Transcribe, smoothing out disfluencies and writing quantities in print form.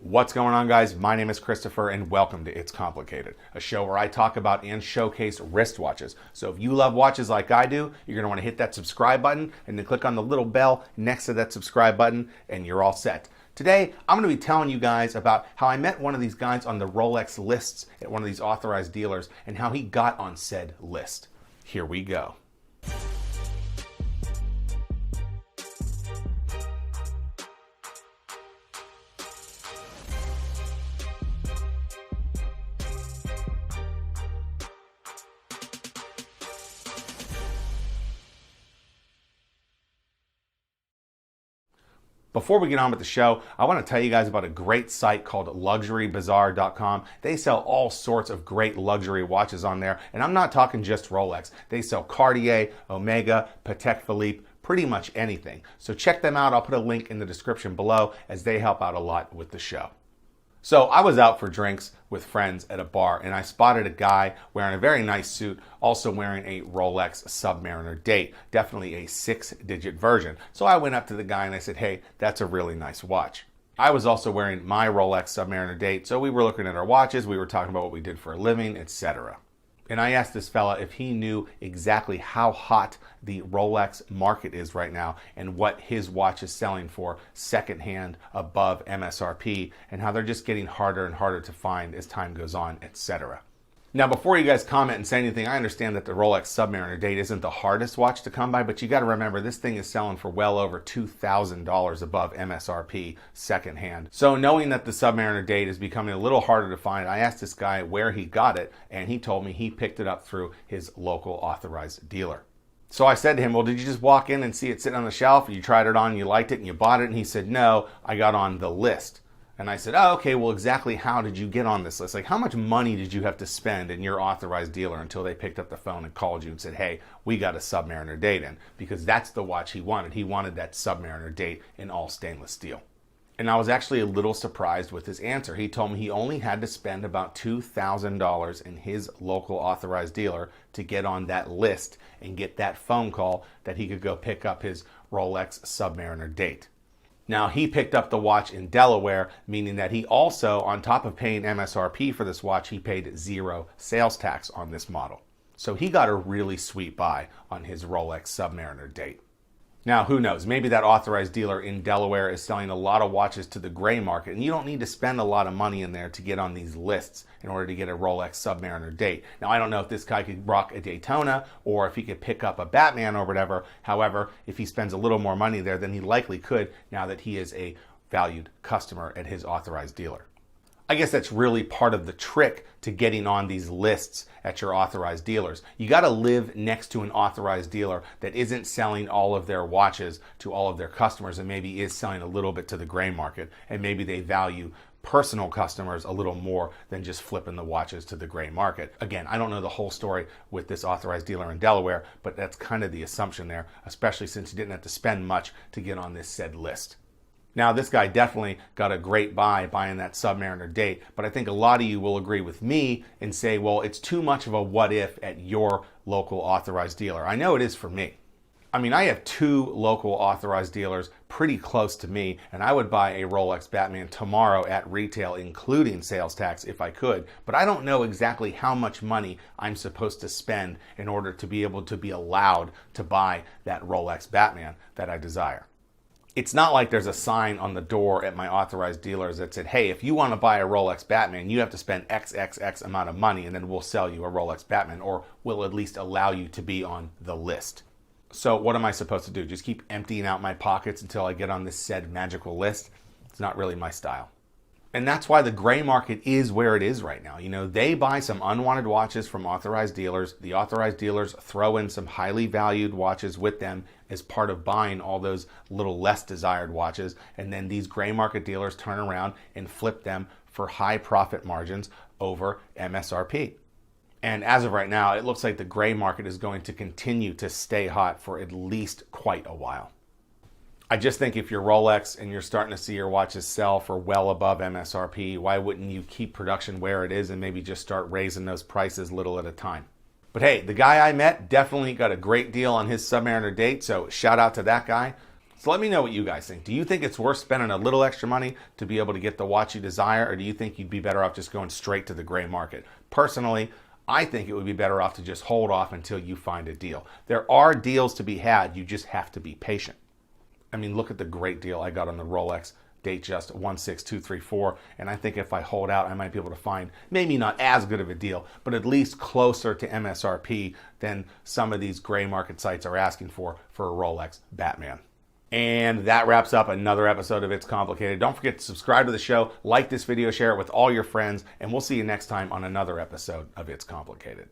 What's going on, guys? My name is Christopher and welcome to It's Complicated, a show where I talk about and showcase wristwatches. So if you love watches like I do, you're going to want to hit that subscribe button and then click on the little bell next to that subscribe button and you're all set. Today, I'm going to be telling you guys about how I met one of these guys on the Rolex lists at one of these authorized dealers and how he got on said list. Here we go. Before we get on with the show, I want to tell you guys about a great site called LuxuryBazaar.com. They sell all sorts of great luxury watches on there, and I'm not talking just Rolex. They sell Cartier, Omega, Patek Philippe, pretty much anything. So check them out. I'll put a link in the description below as they help out a lot with the show. So I was out for drinks with friends at a bar and I spotted a guy wearing a very nice suit, also wearing a Rolex Submariner date, definitely a 6-digit version. So I went up to the guy and I said, hey, that's a really nice watch. I was also wearing my Rolex Submariner date, so we were looking at our watches, we were talking about what we did for a living, etc. And I asked this fella if he knew exactly how hot the Rolex market is right now and what his watch is selling for secondhand above MSRP and how they're just getting harder and harder to find as time goes on, etc. Now, before you guys comment and say anything, I understand that the Rolex Submariner date isn't the hardest watch to come by, but you got to remember this thing is selling for well over $2,000 above MSRP secondhand. So knowing that the Submariner date is becoming a little harder to find, I asked this guy where he got it, and he told me he picked it up through his local authorized dealer. So I said to him, well, did you just walk in and see it sitting on the shelf, and you tried it on, you liked it, and you bought it? And he said, no, I got on the list. And I said, oh, okay, well, exactly how did you get on this list? Like, how much money did you have to spend in your authorized dealer until they picked up the phone and called you and said, hey, we got a Submariner date in? Because that's the watch he wanted. He wanted that Submariner date in all stainless steel. And I was actually a little surprised with his answer. He told me he only had to spend about $2,000 in his local authorized dealer to get on that list and get that phone call that he could go pick up his Rolex Submariner date. Now, he picked up the watch in Delaware, meaning that he also, on top of paying MSRP for this watch, he paid 0 sales tax on this model. So he got a really sweet buy on his Rolex Submariner date. Now, who knows? Maybe that authorized dealer in Delaware is selling a lot of watches to the gray market, and you don't need to spend a lot of money in there to get on these lists in order to get a Rolex Submariner date. Now, I don't know if this guy could rock a Daytona or if he could pick up a Batman or whatever. However, if he spends a little more money there, then he likely could now that he is a valued customer at his authorized dealer. I guess that's really part of the trick to getting on these lists at your authorized dealers. You got to live next to an authorized dealer that isn't selling all of their watches to all of their customers and maybe is selling a little bit to the gray market, and maybe they value personal customers a little more than just flipping the watches to the gray market. Again, I don't know the whole story with this authorized dealer in Delaware, but that's kind of the assumption there, especially since you didn't have to spend much to get on this said list. Now, this guy definitely got a great buy buying that Submariner date, but I think a lot of you will agree with me and say, well, it's too much of a what if at your local authorized dealer. I know it is for me. I mean, I have 2 local authorized dealers pretty close to me, and I would buy a Rolex Batman tomorrow at retail, including sales tax if I could, but I don't know exactly how much money I'm supposed to spend in order to be able to be allowed to buy that Rolex Batman that I desire. It's not like there's a sign on the door at my authorized dealers that said, hey, if you want to buy a Rolex Batman, you have to spend XXX amount of money and then we'll sell you a Rolex Batman, or we'll at least allow you to be on the list. So what am I supposed to do? Just keep emptying out my pockets until I get on this said magical list? It's not really my style. And that's why the gray market is where it is right now. You know, they buy some unwanted watches from authorized dealers. The authorized dealers throw in some highly valued watches with them as part of buying all those little less desired watches. And then these gray market dealers turn around and flip them for high profit margins over MSRP. And as of right now, it looks like the gray market is going to continue to stay hot for at least quite a while. I just think if you're Rolex and you're starting to see your watches sell for well above MSRP, why wouldn't you keep production where it is and maybe just start raising those prices little at a time? But hey, the guy I met definitely got a great deal on his Submariner date, so shout out to that guy. So let me know what you guys think. Do you think it's worth spending a little extra money to be able to get the watch you desire, or do you think you'd be better off just going straight to the gray market? Personally, I think it would be better off to just hold off until you find a deal. There are deals to be had, you just have to be patient. I mean, look at the great deal I got on the Rolex Datejust 16234, and I think if I hold out, I might be able to find maybe not as good of a deal, but at least closer to MSRP than some of these gray market sites are asking for a Rolex Batman. And that wraps up another episode of It's Complicated. Don't forget to subscribe to the show, like this video, share it with all your friends, and we'll see you next time on another episode of It's Complicated.